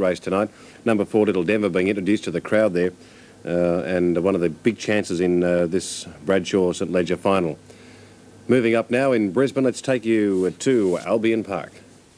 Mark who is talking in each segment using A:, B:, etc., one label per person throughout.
A: race tonight. Number 4, Little Denver, being introduced to the crowd there, and one of the big chances in this Bradshaw St Leger final. Moving up now in Brisbane, let's take you to Albion Park.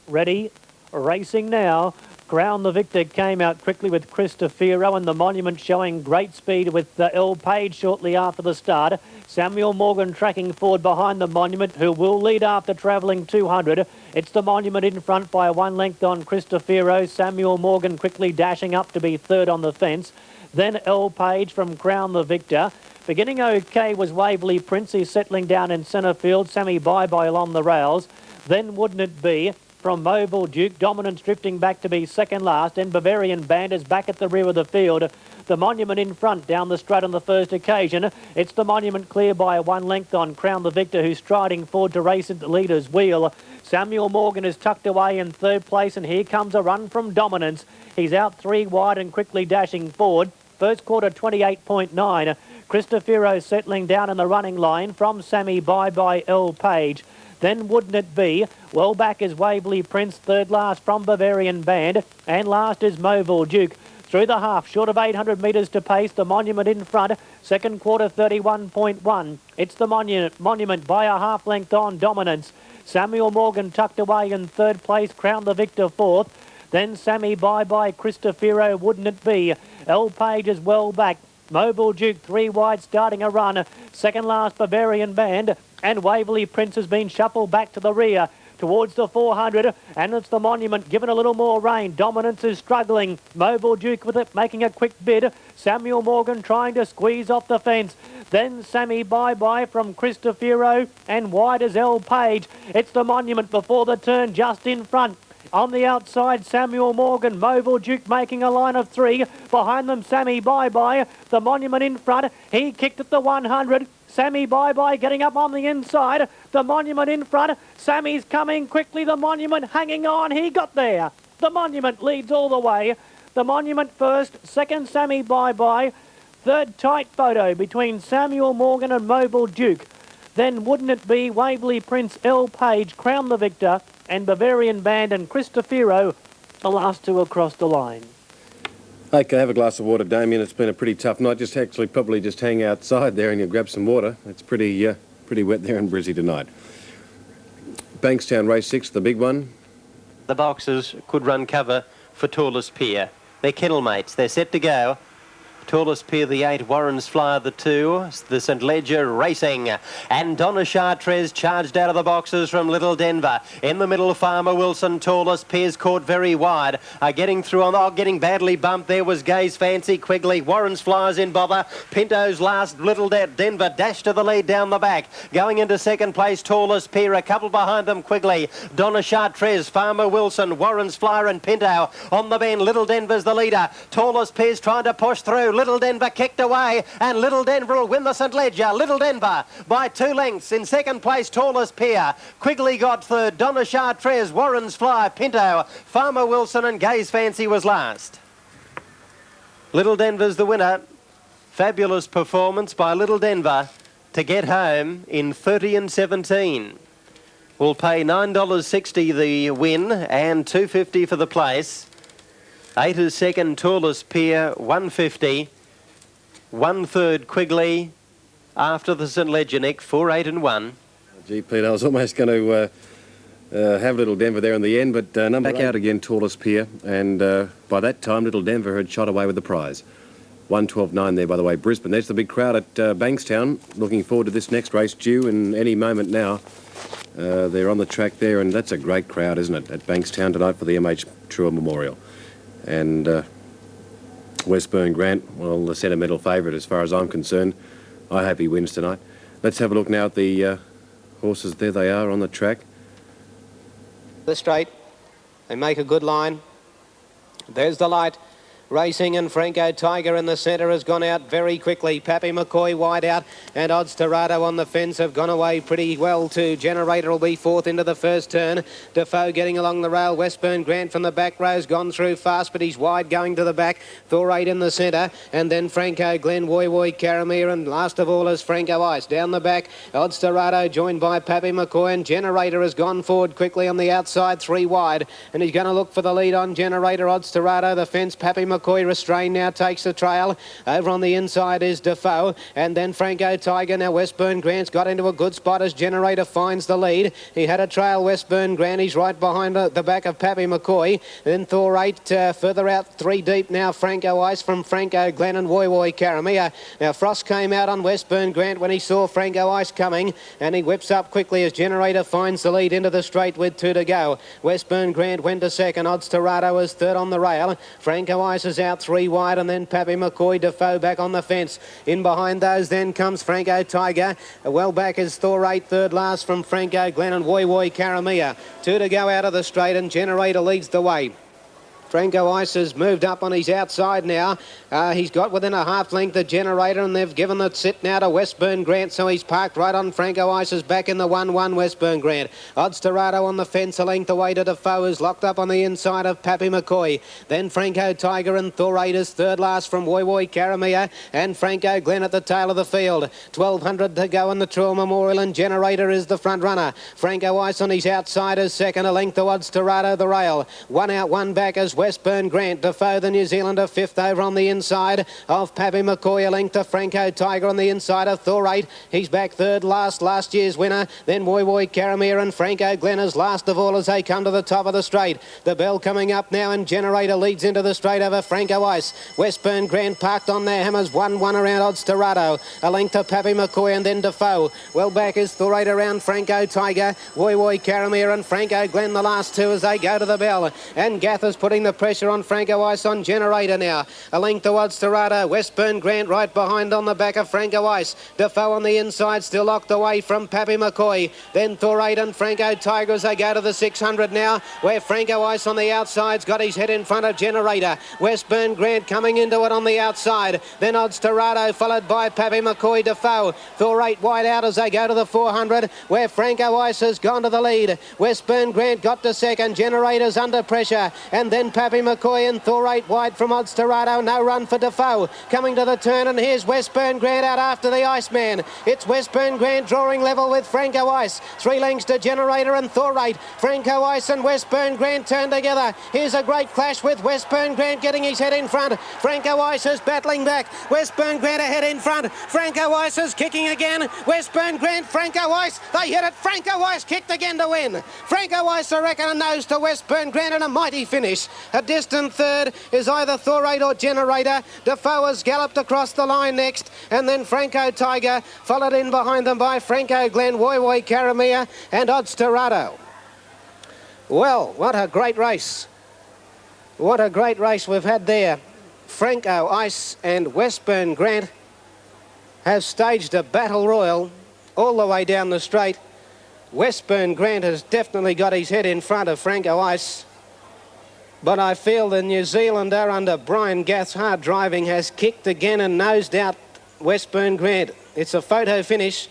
B: Ready, racing now. Crown the Victor came out quickly with Christofero, and the Monument showing great speed with El Page shortly after the start. Samuel Morgan tracking forward behind the Monument, who will lead after travelling 200. It's the Monument in front by 1 length on Christofero. Samuel Morgan quickly dashing up to be third on the fence. Then El Page from Crown the Victor. Beginning okay was Waverley Prince. He's settling down in centre field. Sammy Bye-Bye along the rails. Then Wouldn't It Be from Mobile Duke. Dominance drifting back to be second last. And Bavarian Band is back at the rear of the field. The Monument in front down the straight on the first occasion. It's the Monument clear by 1 length on Crown the Victor, who's striding forward to race at the leader's wheel. Samuel Morgan is tucked away in third place, and here comes a run from Dominance. He's out 3 wide and quickly dashing forward. First quarter 28.9. Christofero settling down in the running line from Sammy Bye-Bye El Page. Then Wouldn't It Be? Well back is Waverley Prince, third last from Bavarian Band, and last is Mobile Duke. Through the half, short of 800 metres to pace, the Monument in front, second quarter 31.1. It's the Monument by a half length on Dominance. Samuel Morgan tucked away in third place, Crown the Victor fourth. Then Sammy Bye-Bye, Christofero, Wouldn't It Be? El Page is well back. Mobile Duke 3 wide starting a run. Second last Bavarian Band, and Waverley Prince has been shuffled back to the rear towards the 400, and it's the Monument given a little more rein. Dominance is struggling. Mobile Duke with it making a quick bid. Samuel Morgan trying to squeeze off the fence. Then Sammy Bye-Bye from Christofero, and wide as El Page. It's the Monument before the turn just in front. On the outside, Samuel Morgan, Mobile Duke making a line of 3. Behind them, Sammy Bye-Bye. The Monument in front. He kicked at the 100. Sammy Bye-Bye getting up on the inside. The Monument in front. Sammy's coming quickly. The Monument hanging on. He got there. The Monument leads all the way. The Monument first. Second, Sammy Bye-Bye. Third, tight photo between Samuel Morgan and Mobile Duke. Then Wouldn't It Be? Waverley Prince, El Page, Crown the Victor, and Bavarian Band and Christofero, the last 2 across the line.
A: Okay, have a glass of water, Damien. It's been a pretty tough night. Just actually probably just hang outside there and you'll grab some water. It's pretty wet there in Brizzy tonight. Bankstown Race 6, the big one.
C: The boxes could run cover for Tallest Pier. They're kennel mates. They're set to go. Tallest Pier, the 8, Warren's Flyer, the 2, the St Leger Racing. And Donna Chartres charged out of the boxes from Little Denver. In the middle, Farmer Wilson, Tallest Pier's caught very wide. Getting through on, getting badly bumped. There was Gay's Fancy, Quigley. Warren's Flyer's in bother. Pinto's last, Little Denver dashed to the lead down the back. Going into second place, Tallest Pier. A couple behind them, Quigley. Donna Chartres, Farmer Wilson, Warren's Flyer and Pinto. On the bend, Little Denver's the leader. Tallest Pier's trying to push through. Little Denver kicked away, and Little Denver will win the St Leger. Little Denver by 2 lengths. In second place, Tallest Pier. Quigley got third. Donna Chartres, Warren's Fly, Pinto, Farmer Wilson and Gay's Fancy was last. Little Denver's the winner. Fabulous performance by Little Denver to get home in 30 and 17. We'll pay $9.60 the win and $2.50 for the place. 8 is second, Tallest Pier, $1.50. 1/3 Quigley after the St Leger, Nick, 4, 8 and 1.
A: Gee, Pete, I was almost going to have Little Denver there in the end, but number back out again, Tallest Pier, and by that time, Little Denver had shot away with the prize. 1:12.9 there, by the way, Brisbane. There's the big crowd at Bankstown. Looking forward to this next race due in any moment now. They're on the track there, and that's a great crowd, isn't it, at Bankstown tonight for the MH Truer Memorial. And Westburn Grant, well, the sentimental favourite as far as I'm concerned. I hope he wins tonight. Let's have a look now at the horses. There they are on the track.
D: The straight. They make a good line. There's the light. Racing, and Franco Tiger in the centre has gone out very quickly. Pappy McCoy wide out, and Odds Dorado on the fence have gone away pretty well too. Generator will be fourth into the first turn. Defoe getting along the rail. Westburn Grant from the back row's gone through fast, but he's wide going to the back. Thorate in the centre, and then Franco Glen, Woy Caramir, and last of all is Franco Ice. Down the back, Odds Dorado joined by Pappy McCoy, and Generator has gone forward quickly on the outside, 3 wide, and he's going to look for the lead on Generator. Odds Dorado, the fence, Pappy McCoy restrained now takes the trail. Over on the inside is Defoe, and then Franco Tiger. Now Westburn Grant's got into a good spot as Generator finds the lead. He had a trail, Westburn Grant. He's right behind the back of Pappy McCoy. Then Thorate further out, 3 deep now. Franco Ice from Franco Glen and Woy Caramia. Now Frost came out on Westburn Grant when he saw Franco Ice coming, and he whips up quickly as Generator finds the lead into the straight with 2 to go. Westburn Grant went to second. Odds Dorado is third on the rail. Franco Ice is out 3 wide, and then Pappy McCoy. Defoe back on the fence. In behind those then comes Franco Tiger. Well back is Thorate, third last from Franco Glen and Woy Caramia. 2 to go out of the straight, and Generator leads the way. Franco Ice has moved up on his outside now. He's got within a half length of Generator, and they've given the sit now to Westburn Grant, so he's parked right on Franco Ice's back in the 1-1 Westburn Grant. Odds Dorado on the fence, a length away to Defoe, is locked up on the inside of Pappy McCoy. Then Franco Tiger and Thorate is third last from Woy Caramia, and Franco Glen at the tail of the field. 1,200 to go in the Truel Memorial, and Generator is the front runner. Franco Ice on his outside is second, a length to Odds Dorado the rail. 1 out, 1 back as Westburn Grant. Defoe, the New Zealander, fifth over on the inside of Pappy McCoy, a length to Franco Tiger on the inside of Thorate. He's back third last year's winner. Then Woy Caramir and Franco Glen is last of all as they come to the top of the straight. The bell coming up now, and Generator leads into the straight over Franco Ice. Westburn Grant parked on their hammers, 1-1 around Odds Dorado. A length to Pappy McCoy and then Defoe. Well back is Thorate around Franco Tiger. Woy Caramir and Franco Glen the last two as they go to the bell. And Gathers putting the pressure on Franco Ice on Generator now. A length to Odds Dorado. Westburn Grant right behind on the back of Franco Ice. Defoe on the inside, still locked away from Pappy McCoy. Then Thorate and Franco Tiger as they go to the 600 now, where Franco Ice on the outside's got his head in front of Generator. Westburn Grant coming into it on the outside. Then Odds Dorado followed by Pappy McCoy. Defoe. Thorate wide out as they go to the 400, where Franco Ice has gone to the lead. Westburn Grant got to second. Generator's under pressure, and then Pappy McCoy and Thorate wide from Odds Dorado. No run for Defoe. Coming to the turn, and here's Westburn Grant out after the Iceman. It's Westburn Grant drawing level with Franco Ice. 3 lengths to Generator and Thorate. Franco Ice and Westburn Grant turn together. Here's a great clash with Westburn Grant getting his head in front. Franco Ice is battling back. Westburn Grant ahead in front. Franco Ice is kicking again. Westburn Grant, Franco Ice. They hit it. Franco Ice kicked again to win. Franco Ice, I reckon, a nose to Westburn Grant and a mighty finish. A distant third is either Thorate or Generator. Defoe has galloped across the line next, and then Franco Tiger, followed in behind them by Franco Glen, Woy Caramia and Odds Dorado. Well, what a great race. What a great race we've had there. Franco Ice and Westburn Grant have staged a battle royal all the way down the straight. Westburn Grant has definitely got his head in front of Franco Ice, but I feel the New Zealander under Brian Gath's hard driving has kicked again and nosed out Westburn Grant. It's a photo finish,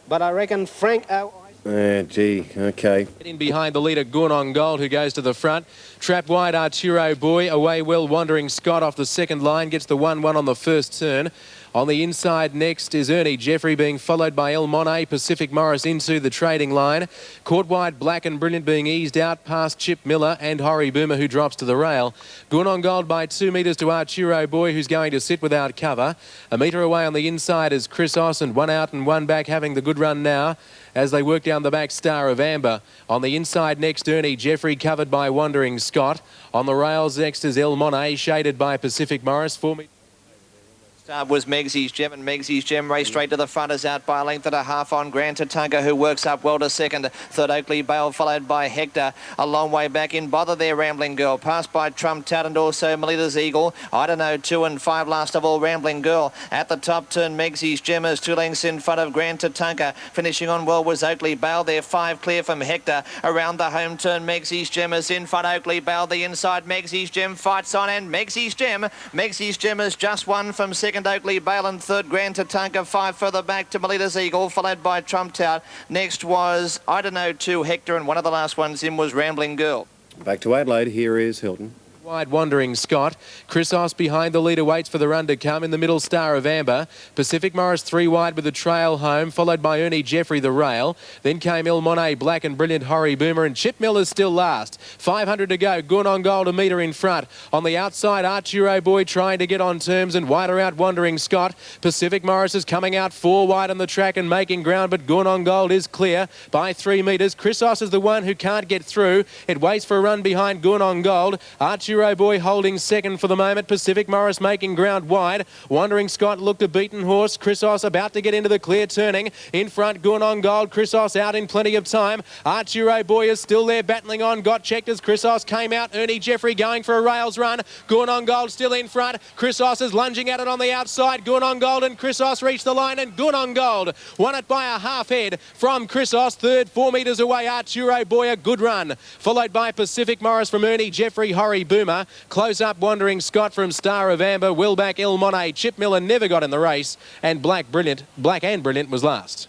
D: but I reckon Franco Ice...
A: Gee, okay.
E: In behind the leader, Gornong Gold, who goes to the front. Trap wide, Arturo Boy. Away well, Wandering Scott off the second line. Gets the 1-1 on the first turn. On the inside next is Ernie Jeffrey, being followed by El Monet. Pacific Morris into the trading line. Caught wide, Black and Brilliant being eased out past Chip Miller and Horry Boomer, who drops to the rail. Gornong Gold by 2 metres to Arturo Boy, who's going to sit without cover. A metre away on the inside is Chris Oss, and 1 out and 1 back, having the good run now as they work down the back, Star of Amber. On the inside next, Ernie Jeffrey, covered by Wandering Scott. On the rails next is El Monet, shaded by Pacific Morris. 4 metres.
F: Start was Megsy's Gem, and Megsy's Gem raced straight to the front, is out by a length and a half on Grand Tatanka, who works up well to second. Third, Oakley Bale, followed by Hector. A long way back in Bother there, Rambling Girl. Passed by Trump Tout and also Melita's Eagle. I don't know, 2 and 5 last of all, Rambling Girl. At the top turn, Megsy's Gem is 2 lengths in front of Grand Tatanka. Finishing on well was Oakley Bale there, 5 clear from Hector. Around the home turn, Megsy's Gem is in front. Oakley Bale, the inside, Megsy's Gem fights on, and Megsy's Gem is just 1 from second, Oakley Bale, and third, Grand Tatanka. 5 further back to Melita's Eagle, followed by Trump Tout. Next was, I don't know, 2 Hector, and one of the last ones in was Rambling Girl.
A: Back to Adelaide, here is Hilton.
E: Wide Wandering Scott. Chrysos behind the leader waits for the run to come in the middle, Star of Amber. Pacific Morris 3 wide with the trail home, followed by Ernie Jeffrey the rail. Then came Il Monet, Black and Brilliant, Horry Boomer, and Chip Miller's still last. 500 to go. Good on Gold, a metre in front. On the outside, Arturo Boy trying to get on terms, and wider out Wandering Scott. Pacific Morris is coming out 4 wide on the track and making ground, but Good on Gold is clear by 3 metres. Chrysos is the one who can't get through. It waits for a run behind Good on Gold. Arturo Boy holding second for the moment. Pacific Morris making ground wide. Wandering Scott looked a beaten horse. Chrysos about to get into the clear turning. In front, Good on Gold. Chrysos out in plenty of time. Arturo Boy is still there battling on. Got checked as Chrysos came out. Ernie Jeffrey going for a rails run. Good on Gold still in front. Chrysos is lunging at it on the outside. Good on Gold and Chrysos reach the line, and Good on Gold won it by a half head from Chrysos. Third, 4 metres away, Arturo Boy, a good run. Followed by Pacific Morris from Ernie Jeffrey, Horry Boomer. Close up Wandering Scott from Star of Amber. Willback, Il Monet. Chip Miller never got in the race, and Black and Brilliant was last.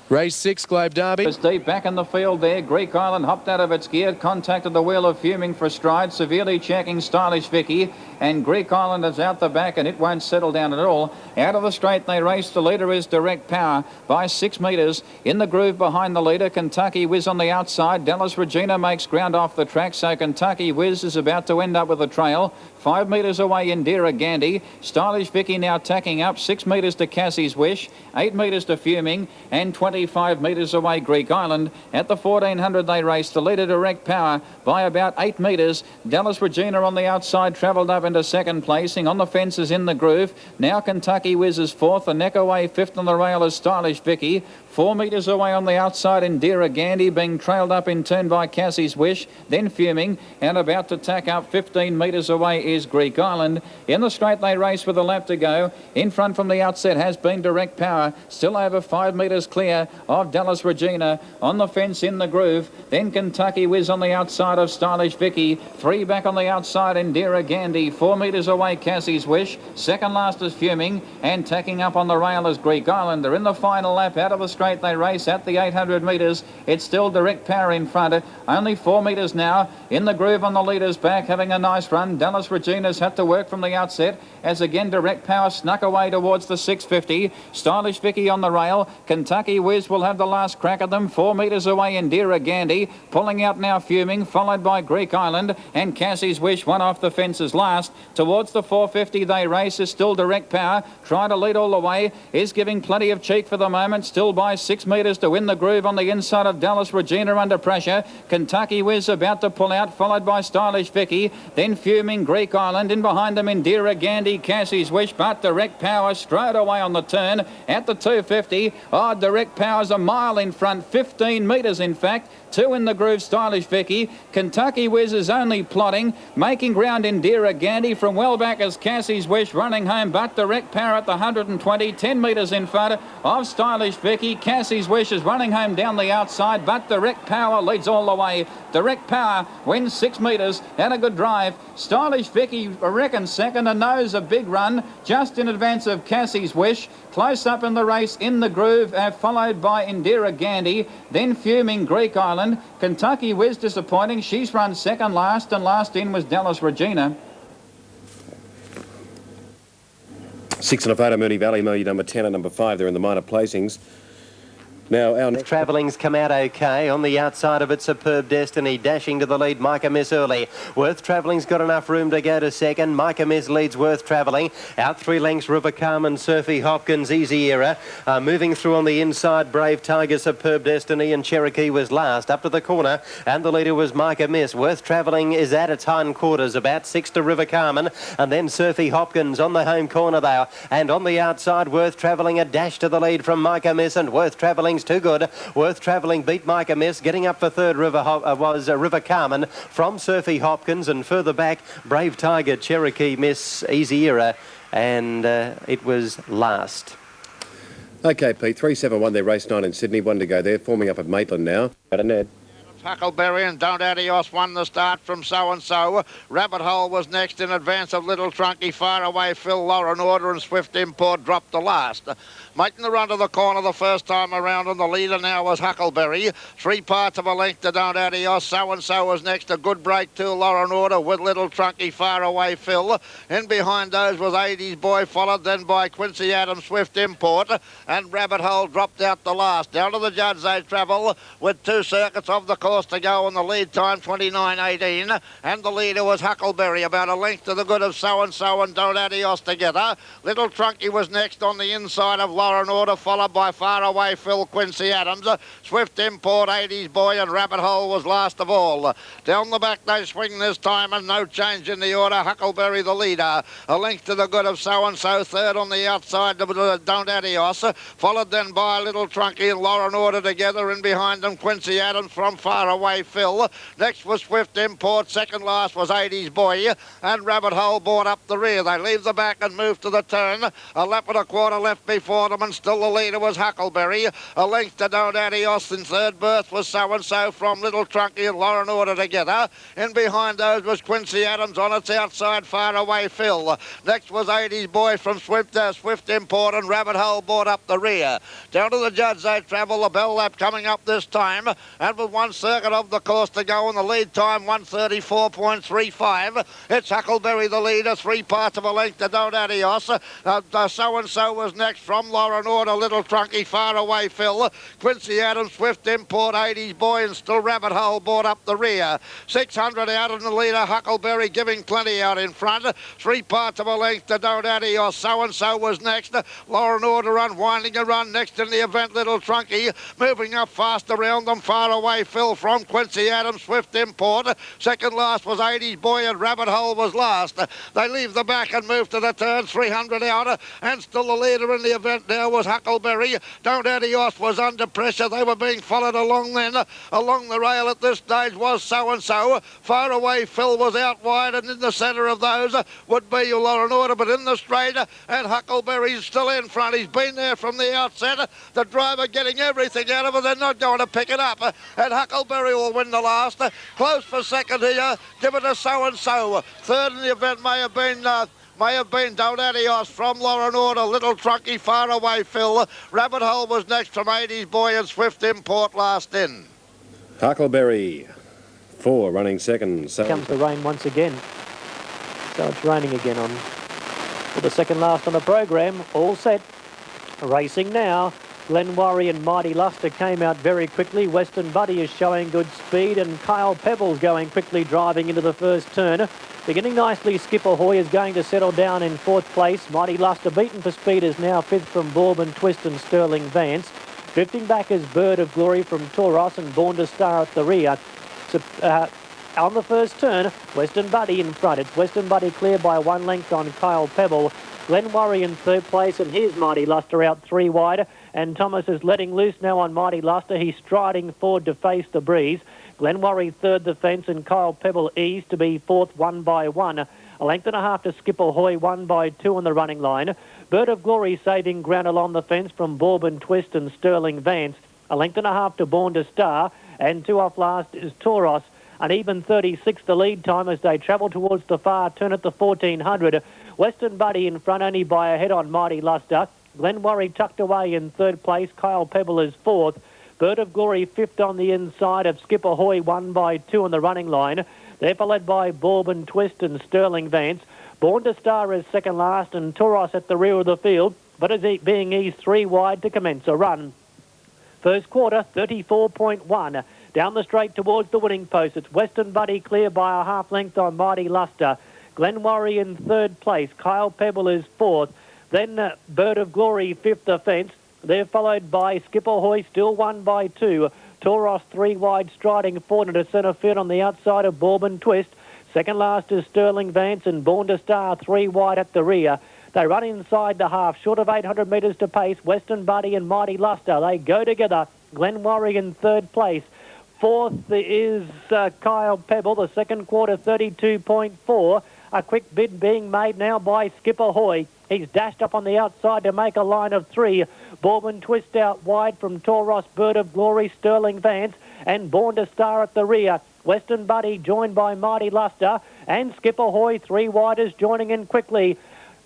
E: Race 6, Globe Derby.
G: It's deep back in the field there. Greek Island hopped out of its gear, contacted the wheel of Fuming for stride, severely checking Stylish Vicky, and Greek Island is out the back and it won't settle down at all. Out of the straight they race. The leader is Direct Power by 6 metres. In the groove behind the leader, Kentucky Whiz on the outside. Dallas Regina makes ground off the track, so Kentucky Whiz is about to end up with a trail. 5 metres away Indira Gandhi. Stylish Vicky now tacking up. 6 metres to Cassie's Wish. 8 metres to Fuming, and 25 metres away Greek Island. At the 1400 they race. The leader Direct Power by about 8 metres. Dallas Regina on the outside travelled up into second placing. On the fences in the groove. Now Kentucky Whiz is fourth. The neck away fifth on the rail is Stylish Vicky. 4 metres away on the outside, Indira Gandhi being trailed up in turn by Cassie's Wish, then Fuming, and about to tack up 15 metres away is Greek Island. In the straight they race with a lap to go. In front from the outset has been Direct Power, still over 5 metres clear of Dallas Regina. On the fence in the groove, then Kentucky Whiz on the outside of Stylish Vicky. 3 back on the outside, Indira Gandhi. 4 metres away Cassie's Wish. Second last is Fuming, and tacking up on the rail is Greek Island. They're in the final lap out of the straight they race at the 800 metres. It's still Direct Power in front. Only 4 metres now. In the groove on the leader's back, having a nice run. Dallas Regina's had to work from the outset, as again Direct Power snuck away towards the 650. Stylish Vicky on the rail. Kentucky Whiz will have the last crack at them. 4 metres away Indira Gandhi. Pulling out now Fuming, followed by Greek Island, and Cassie's Wish one off the fences last. Towards the 450 they race is still Direct Power. Trying to lead all the way. Is giving plenty of cheek for the moment. Still by 6 metres to win the groove on the inside of Dallas Regina under pressure. Kentucky Whiz about to pull out, followed by Stylish Vicky. Then Fuming, Greek Island. In behind them Indira Gandhi, Cassie's Wish, but Direct Power straight away on the turn at the 250. Oh, Direct Power's a mile in front, 15 metres in fact. 2 in the groove, Stylish Vicky. Kentucky Whiz is only plodding, making ground Indira Gandhi from well back as Cassie's Wish running home, but Direct Power at the 120, 10 metres in front of Stylish Vicky. Cassie's Wish is running home down the outside, but Direct Power leads all the way. Direct Power wins 6 metres and a good drive. Stylish Vicky, I reckon, second, and knows a big run just in advance of Cassie's Wish. Close up in the race in the groove, followed by Indira Gandhi, then Fuming, Greek Island. Kentucky Whiz disappointing. She's run second last, and last in was Dallas Regina.
A: 6 and a photo, Mooney Valley, Mooney number 10 and number 5. They're in the minor placings. Now, our next...
C: Travelling's come out okay. On the outside of it, Superb Destiny dashing to the lead. Micah Miss early. Worth Travelling's got enough room to go to second. Micah Miss leads Worth Travelling. Out 3 lengths, River Carmen, Surfy Hopkins, Easy Era. Moving through on the inside, Brave Tiger, Superb Destiny, and Cherokee was last. Up to the corner, and the leader was Micah Miss. Worth Travelling is at its hindquarters, about 6 to River Carmen, and then Surfy Hopkins on the home corner though. And on the outside, Worth Travelling a dash to the lead from Micah Miss, and Worth Travelling's too good. Worth Travelling beat Micah Miss. Getting up for third was River Carmen from Surfy Hopkins, and further back, Brave Tiger, Cherokee Miss, Easy Era, and it was last.
A: OK, Pete, 371 there, race 9 in Sydney. 1 to go there, forming up at Maitland now. Got a Ned.
H: Huckleberry and Don't Adios won the start from So-and-So. Rabbit Hole was next in advance of Little Trunky. Far Away Phil, Lauren Order and Swift Import dropped the last. Making the run to the corner the first time around, and the leader now was Huckleberry. 3 parts of a length to Don't Adios. So-and-So was next. A good break to Lauren Order with Little Trunky, Far Away Phil. In behind those was 80s Boy, followed then by Quincy Adams, Swift Import, and Rabbit Hole dropped out the last. Down to the judge they travel with 2 circuits of the course to go, on the lead time 29.18, and the leader was Huckleberry, about a length to the good of So-and-So and Don't Adios together. Little Trunky was next on the inside of Lauren Order, followed by Far Away Phil, Quincy Adams, Swift Import, 80s Boy, and Rabbit Hole was last of all. Down the back they swing this time, and no change in the order. Huckleberry the leader, a length to the good of So-and-So, third on the outside to Don't Adios, followed then by Little Trunky and Lauren Order together, and behind them Quincy Adams from Far Away Phil. Next was Swift Import, second last was 80s Boy, and Rabbit Hole brought up the rear. They leave the back and move to the turn. A lap and a quarter left before them, and still the leader was Huckleberry. A length to Don't Adios. In third berth was So-and-So from Little Trunky and Lauren Order together. In behind those was Quincy Adams, on its outside Far Away Phil. Next was 80s Boy from Swift Import, and Rabbit Hole brought up the rear. Down to the judge they travel, the bell lap coming up this time, and with 1 circuit of the course to go, on the lead time 1:34.35. It's Huckleberry the leader, 3 parts of a length to Don't Adios. So-and-So was next from Lauren Order, Little Trunky, Far Away Phil, Quincy Adams, Swift Import, 80s Boy, and still Rabbit Hole brought up the rear. 600 out in the leader, Huckleberry giving plenty out in front. 3 parts of a length to Don't Adios. So-and-So was next. Lauren Order unwinding a run next in the event, Little Trunky moving up fast around them. Far Away Phil from Quincy Adams, Swift Import. Second last was 80s Boy, and Rabbit Hole was last. They leave the back and move to the turn, 300 out, and still the leader in the event now was Huckleberry. Don't Adios was under pressure. They were being followed along then. Along the rail at this stage was So-and-So. Far Away Phil was out wide, and in the centre of those would be Lauren Order, but in the straight, and Huckleberry's still in front. He's been there from the outset. The driver getting everything out of it. They're not going to pick it up, and Huckleberry will win the last. Close for second here. Give it to So-and-So. Third in the event may have been Don't Adios from Lauren Order, Little Trunky, Far Away Phil. Rabbit Hole was next from 80s Boy, and Swift Import last in.
A: Huckleberry, 4 running second.
B: Here comes the rain once again. So it's raining again on for the second last on the program. All set. Racing now. Glenwarry and Mighty Luster came out very quickly. Western Buddy is showing good speed, and Kyle Pebbles going quickly, driving into the first turn. Beginning nicely, Skipper Hoy is going to settle down in 4th place. Mighty Luster, beaten for speed, is now 5th from Bourbon Twist and Sterling Vance. Drifting back is Bird of Glory from Tauros, and Born to Star at the rear. So, on the first turn, Western Buddy in front. It's Western Buddy clear by 1 length on Kyle Pebble. Glenwarry in 3rd place, and here's Mighty Luster out 3 wide. And Thomas is letting loose now on Mighty Luster. He's striding forward to face the breeze. Glenwarry 3rd the fence, and Kyle Pebble eased to be 4th 1 by 1. A length and a half to Skipper Hoy, 1 by 2 on the running line. Bird of Glory saving ground along the fence from Bourbon Twist and Sterling Vance. A length and a half to Born to Star, and 2 off last is Tauros. An even 36 the lead time as they travel towards the far turn at the 1400. Western Buddy in front only by a head on Mighty Luster. Glenwarry tucked away in 3rd place. Kyle Pebble is 4th. Bird of Glory 5th on the inside of Skipper Hoy, 1 by 2 on the running line. They're followed by Bourbon Twist and Sterling Vance. Born to Star is second last, and Tauros at the rear of the field, but is being eased 3 wide to commence a run. First quarter, 34.1. Down the straight towards the winning post. It's Western Buddy clear by a half length on Mighty Luster. Glenworry in third place. Kyle Pebble is fourth. Then Bird of Glory, fifth offence. They're followed by Skipper Hoy, still won by 2. Tauros 3 wide, striding forward into centre field on the outside of Bourbon Twist. Second last is Sterling Vance and Born to Star 3 wide at the rear. They run inside the half, short of 800 metres to pace. Western Buddy and Mighty Luster, they go together. Glenworry in third place. Fourth is Kyle Pebble, the second quarter 32.4. A quick bid being made now by Skipper Hoy. He's dashed up on the outside to make a line of 3. Bourbon Twist out wide from Tauros, Bird of Glory, Sterling Vance, and Born to Star at the rear. Western Buddy joined by Mighty Luster, and Skipper Hoy, 3 widers joining in quickly.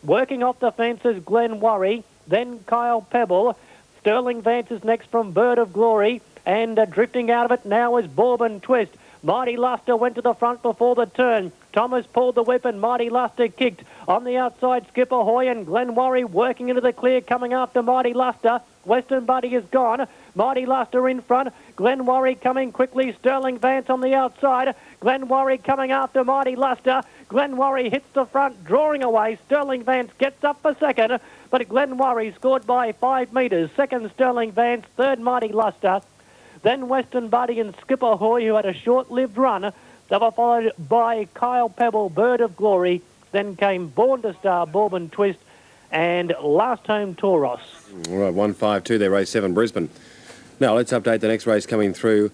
B: Working off the fences, Glenworry, then Kyle Pebble. Sterling Vance is next from Bird of Glory, and drifting out of it now is Bourbon Twist. Mighty Luster went to the front before the turn. Thomas pulled the whip and Mighty Luster kicked. On the outside, Skipper Hoy and Glenworry working into the clear, coming after Mighty Luster. Western Buddy is gone. Mighty Luster in front. Glenworry coming quickly. Sterling Vance on the outside. Glenworry coming after Mighty Luster. Glenworry hits the front, drawing away. Sterling Vance gets up for second, but Glenworry scored by 5 metres. Second, Sterling Vance. Third, Mighty Luster. Then Western Buddy and Skipper Hoy, who had a short-lived run. They were followed by Kyle Pebble, Bird of Glory. Then came Born to Star, Bourbon Twist, and Last Home Tauros.
A: All right, 152 there, race 7, Brisbane. Now let's update the next race coming through.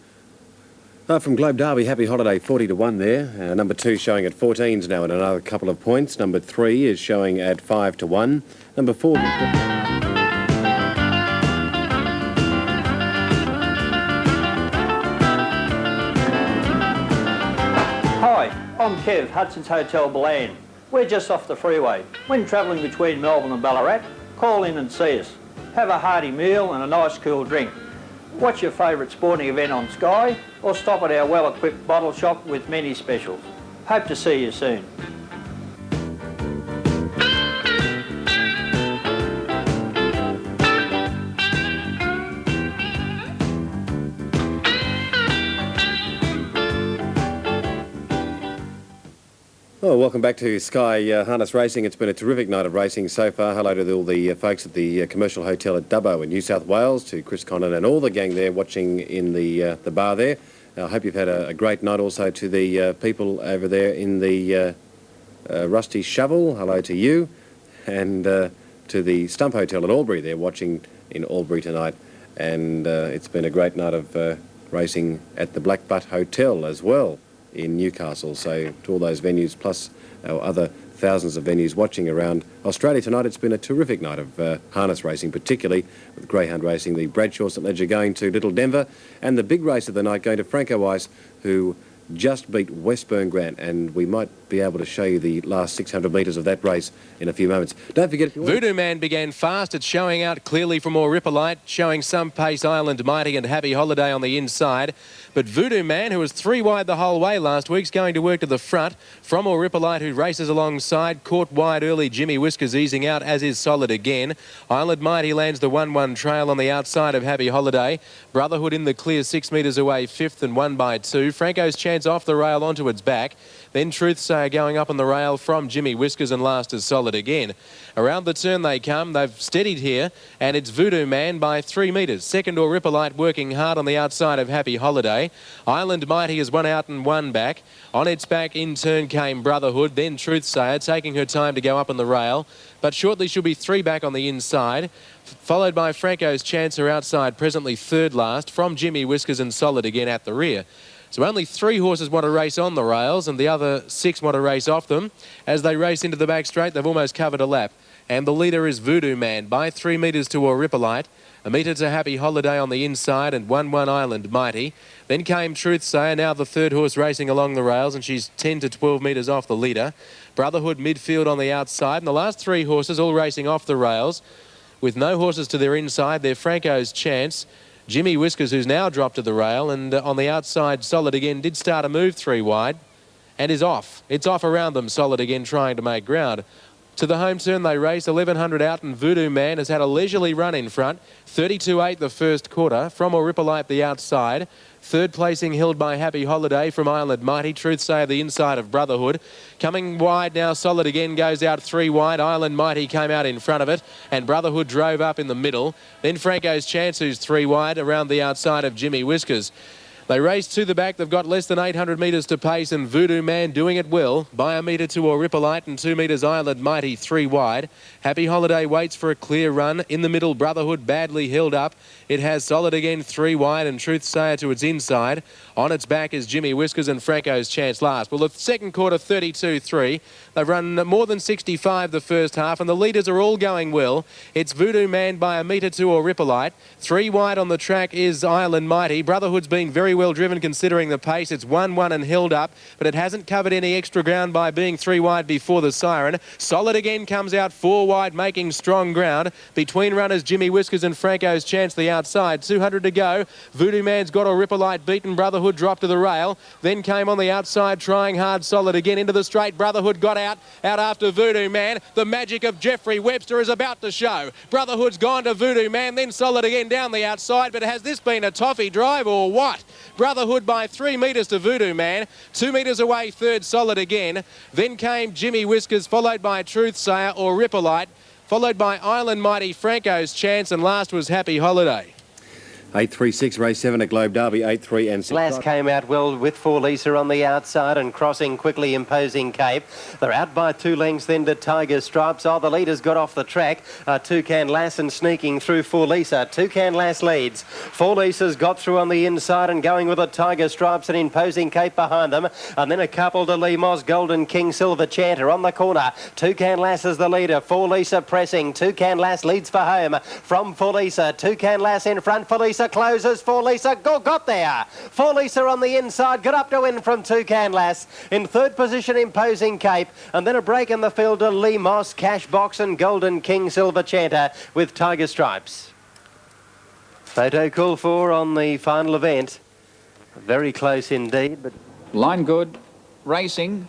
A: From Globe Derby, Happy Holiday, 40 to 1 there. Number 2 showing at 14s now and another couple of points. Number 3 is showing at 5 to 1. Number 4...
I: Hi, I'm Kev, Hudson's Hotel Bland. We're just off the freeway. When travelling between Melbourne and Ballarat, call in and see us. Have a hearty meal and a nice cool drink. Watch your favourite sporting event on Sky or stop at our well-equipped bottle shop with many specials. Hope to see you soon.
A: Oh, welcome back to Sky Harness Racing. It's been a terrific night of racing so far. Hello to all the folks at the Commercial Hotel at Dubbo in New South Wales, to Chris Connon and all the gang there watching in the bar there. I hope you've had a great night. Also to the people over there in the Rusty Shovel, hello to you. And to the Stump Hotel at Albury, they're watching in Albury tonight. And it's been a great night of racing at the Black Butt Hotel as well in Newcastle. So to all those venues, plus our other thousands of venues watching around Australia tonight, it's been a terrific night of harness racing, particularly with greyhound racing. The Bradshaw St Ledger going to Little Denver, and the big race of the night going to Franco Weiss, who just beat Westburn Grant, and we might be able to show you the last 600 metres of that race in a few moments. Don't forget...
E: Voodoo Man began fast. It's showing out clearly from Aurippolite, showing some pace Island Mighty and Happy Holiday on the inside. But Voodoo Man, who was 3 wide the whole way last week, is going to work to the front from Aurippolite, who races alongside. Caught wide early, Jimmy Whiskers easing out, as is Solid again. Island Mighty lands the 1-1 trail on the outside of Happy Holiday. Brotherhood in the clear, 6 metres away, 5th and 1 by 2. Franco's chance off the rail onto its back. Then Truthsayer going up on the rail from Jimmy Whiskers, and last is Solid again. Around the turn they come. They've steadied here, and it's Voodoo Man by 3 metres. Second Aurippolite working hard on the outside of Happy Holiday. Island Mighty has 1 out and 1 back. On its back in turn came Brotherhood, then Truthsayer, taking her time to go up on the rail. But shortly she'll be 3 back on the inside, followed by Franco's Chancer outside, presently 3rd last, from Jimmy Whiskers and Solid again at the rear. So only 3 horses want to race on the rails, and the other 6 want to race off them. As they race into the back straight, they've almost covered a lap. And the leader is Voodoo Man by 3 metres to Aurippolite. A metre to Happy Holiday on the inside, and 1-1 Island Mighty. Then came Truthsayer, now the 3rd horse racing along the rails, and she's 10 to 12 metres off the leader. Brotherhood midfield on the outside, and the last 3 horses all racing off the rails. With no horses to their inside, they're Franco's Chance, Jimmy Whiskers, who's now dropped to the rail, and on the outside, Solid again did start a move 3 wide and is off. It's off around them, Solid again trying to make ground. To the home turn they race, 1100 out, and Voodoo Man has had a leisurely run in front. 32.8 the first quarter, from Oripolite the outside. Third placing held by Happy Holiday from Island Mighty. Truth Sayer the inside of Brotherhood. Coming wide now, Solid again goes out 3 wide. Island Mighty came out in front of it, and Brotherhood drove up in the middle. Then Franco's Chance, who's 3 wide, around the outside of Jimmy Whiskers. They race to the back. They've got less than 800 metres to pace, and Voodoo Man doing it well. By a metre to Oripolite and 2 metres Island Mighty 3 wide. Happy Holiday waits for a clear run. In the middle, Brotherhood badly held up. It has Solid again 3 wide and Truth Sayer to its inside. On its back is Jimmy Whiskers and Franco's Chance last. Well, the second quarter, 32.3. They've run more than 65 the first half, and the leaders are all going well. It's Voodoo Man by a metre to Oripolite. 3 wide on the track is Island Mighty. Brotherhood's been very well driven considering the pace. It's 1-1 and held up, but it hasn't covered any extra ground by being 3 wide before the siren. Solid again comes out 4 wide, making strong ground. Between runners, Jimmy Whiskers and Franco's Chance the outside. 200 to go. Voodoo Man's got Oripolite beaten. Brotherhood dropped to the rail. Then came on the outside, trying hard. Solid again into the straight. Brotherhood got out after Voodoo Man. The magic of Jeffrey Webster is about to show. Brotherhood's gone to Voodoo Man, then Solid again down the outside. But has this been a toffee drive or what? Brotherhood by 3 metres to Voodoo Man. 2 metres away, third Solid again. Then came Jimmy Whiskers, followed by Truth Sayer or Oripolite, followed by Island Mighty, Franco's Chance, and last was Happy Holiday.
A: 8.36, race 7 at Globe Derby, 8.3 and 6.
C: Glass came out well with 4 Lisa on the outside and crossing quickly Imposing Cape. They're out by 2 lengths then to Tiger Stripes. Oh, the leaders got off the track. Toucan Lass sneaking through 4 Lisa. Toucan Lass leads. 4 Lisa's got through on the inside and going with a Tiger Stripes and Imposing Cape behind them. And then a couple to Lee Moss, Golden King, Silver Chanter on the corner. Toucan Lass is the leader. 4 Lisa pressing. Toucan Lass leads for home from 4 Lisa. Toucan Lass in front. 4 Lisa closes. 4 Lisa got there. 4 Lisa on the inside, got up to win from Toucan Lass. In third position, Imposing Cape, and then a break in the field to Lee Moss, Cash Box and Golden King, Silver Chanter with Tiger Stripes. Photo call for on the final event. Very close indeed, but
G: Line good, racing,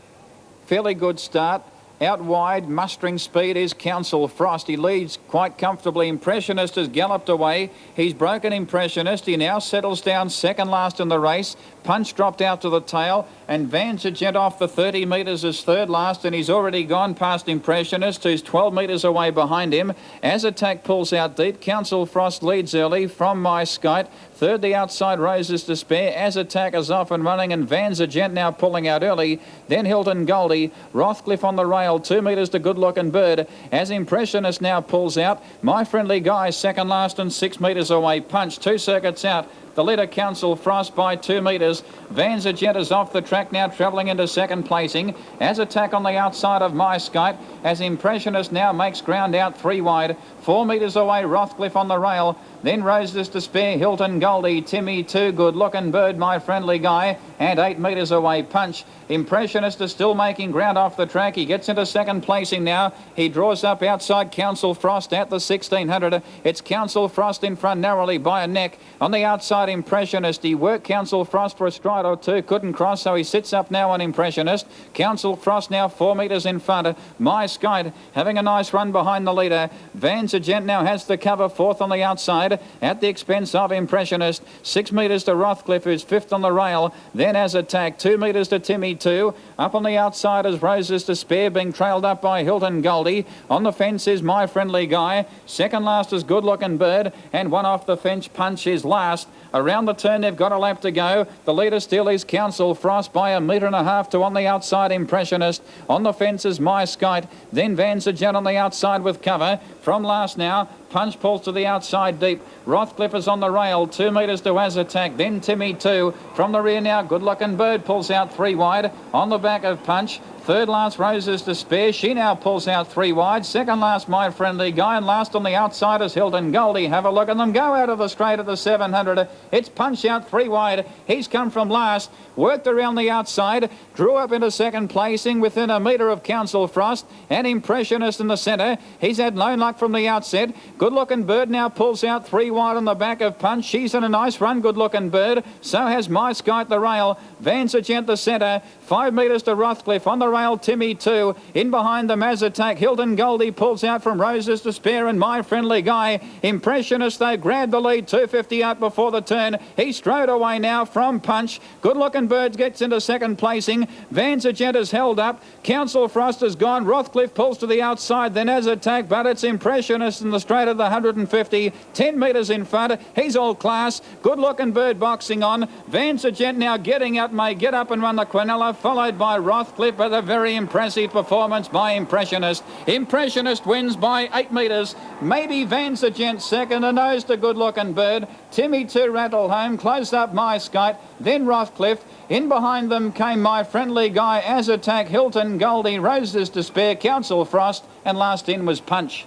G: fairly good start. Out wide, mustering speed is Council Frost. He leads quite comfortably. Impressionist has galloped away. He's broken Impressionist. He now settles down second last in the race. Punch dropped out to the tail, and Vanzagent off the 30 metres is third last, and he's already gone past Impressionist, who's 12 metres away behind him. As Attack pulls out deep, Council Frost leads early from My Skite. Third, the outside Roses Despair. As Attack is off and running, and Vanzagent now pulling out early. Then Hilton Goldie. Rothcliffe on the rail, 2 metres to Good Looking Bird. As Impressionist now pulls out, My Friendly Guy second last and 6 metres away. Punch 2 circuits out. The leader, Council Frost, by 2 metres. Vanzagent is off the track now, travelling into second placing. As Attack on the outside of My Skite. As Impressionist now makes ground out 3 wide. 4 metres away, Rothcliffe on the rail. Then Roses Despair, Hilton Goldie, Timmy 2, Good Looking Bird, My Friendly Guy, and 8 metres away, Punch. Impressionist is still making ground off the track. He gets into second placing now. He draws up outside Council Frost at the 1600. It's Council Frost in front narrowly by a neck. On the outside, Impressionist. He worked Council Frost for a stride or two, couldn't cross, so he sits up now on Impressionist. Council Frost now 4 metres in front. My Skite having a nice run behind the leader. Vanzagent now has the cover, fourth on the outside at the expense of Impressionist. 6 metres to Rothcliffe, who's fifth on the rail. Then As Attack, 2 metres to Timmy 2. Up on the outside is Roses Despair, being trailed up by Hilton Goldie. On the fence is My Friendly Guy. Second last is Good Looking Bird, and one off the fence, Punch, is last. Around the turn, they've got a lap to go. The leader still is Council Frost by 1.5 metres to on the outside Impressionist. On the fence is My Skite. Then Vanzagent on the outside with cover. From last now, Punch pulls to the outside deep. Rothcliffe is on the rail, 2 metres to As Attack. Then Timmy 2. From the rear now, Good Looking Bird pulls out 3 wide. On the back of Punch. Third last, Roses Despair. She now pulls out 3 wide. Second last, My Friendly Guy. And last on the outside is Hilton Goldie. Have a look at them go out of the straight at the 700. It's Punch out 3 wide. He's come from last. Worked around the outside. Drew up into second placing within 1 metre of Council Frost. And Impressionist in the centre. He's had no luck from the outset. Good Looking Bird now pulls out 3 wide on the back of Punch. She's in a nice run, Good Looking Bird. So has My Skite the rail. Vanzagent the centre. 5 metres to Rothcliffe on the rail, Timmy 2. In behind the Mazatak, Hilton Goldie pulls out from Rose's Despair and My Friendly Guy. Impressionist, they grabbed the lead, 250 out before the turn. He strode away now from Punch. Good Looking Bird gets into second placing. Vanzagent is held up. Council Frost has gone. Rothcliffe pulls to the outside, then as attack, but it's Impressionist in the straight of the 150. 10 metres in front. He's all class. Good Looking Bird boxing on. Vanzagent now getting out, may get up and run the Quinella, followed by Rothcliffe, with a very impressive performance by Impressionist. Impressionist wins by 8 metres. Maybe Vanzagent second, a nose to Good Looking Bird. Timmy 2 rattled home, closed up My Skite, then Rothcliffe. In behind them came My Friendly Guy, As Attack, Hilton Goldie, Rose's Despair, Council Frost, and last in was Punch.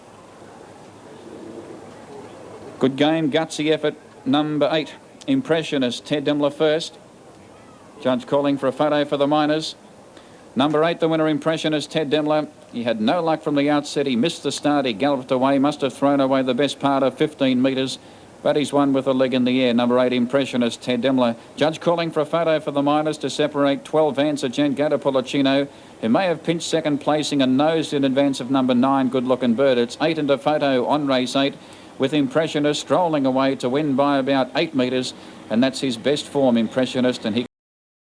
G: Good game, gutsy effort. Number 8, Impressionist, Ted Dimmler first. Judge calling for a photo for the Miners. Number 8, the winner, Impressionist, Ted Dimmler. He had no luck from the outset. He missed the start. He galloped away, must have thrown away the best part of 15 metres. But he's won with a leg in the air. Number 8, Impressionist, Ted Dimmler. Judge calling for a photo for the Miners to separate 12 Vanzagent, Gato Policino, who may have pinched second placing and nosed in advance of number 9, Good Looking Bird. It's 8 into photo on race 8, with Impressionist strolling away to win by about 8 metres. And that's his best form, Impressionist, and he